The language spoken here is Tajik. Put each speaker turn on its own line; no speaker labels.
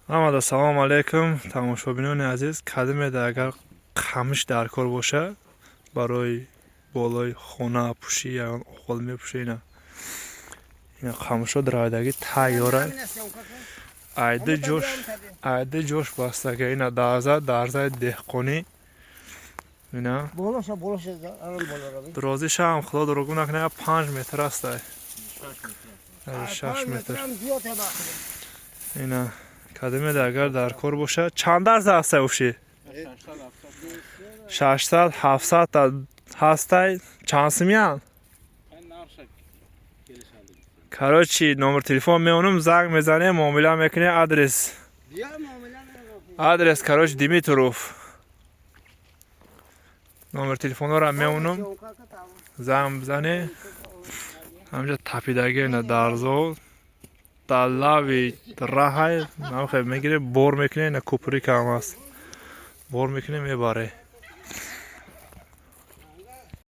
амада салом алейкум тамошобинони азиз. Кадимеда агар қамиш дар кор боша барои болои хона пӯшӣ ягон оғил мепӯша. ина қамишҳо дравайдаги тайёра айда ҷош бастага. ина дарзаи деҳқонӣ. ина дурозишам худо дурӯғ накунад 5 метр аст. 6 метр. ина кадимеда агар дар кор боша чанд дарза ҳастай уши? 600 700 ҳастай. чанд сумиян? короче номер телефон меонам, занг мезанем, муомила мекунем. Адрес короче Димитров. номер телефонора меонам, занг бизане. ҳамҷа тапидаги ина дарзо дар лави раҳай намхеб мегире бор мекуне. ина кӯпри кам аст, бор мекуне мебаре.